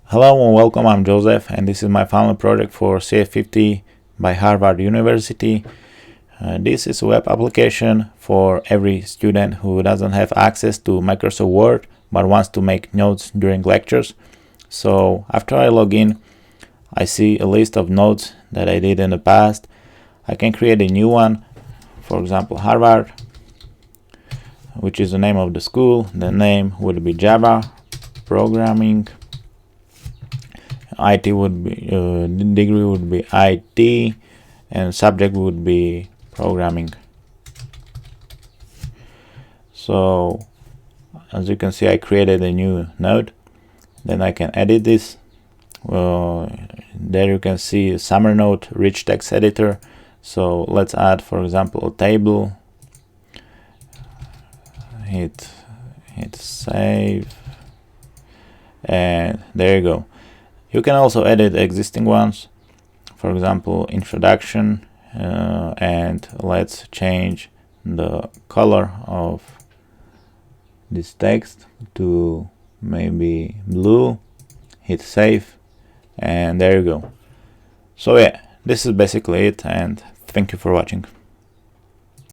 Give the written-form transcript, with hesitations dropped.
Hello and welcome, I'm Joseph, and this is my final project for CS50 by Harvard University. This is a web application for every student who doesn't have access to Microsoft Word but wants to make notes during lectures. So after I log in, I see a list of notes that I did in the past. I can create a new one, for example Harvard, which is the name of the school. The name would be Java Programming. IT would be degree would be IT, and subject would be programming. So as you can see, I created a new node. Then I can edit this. There you can see a summer node, rich text editor. So let's add, for example, a table. Hit save, and there you go. You can also edit existing ones, for example introduction, and let's change the color of this text to maybe blue. Hit save, and there you go. So yeah, this is basically it, and thank you for watching.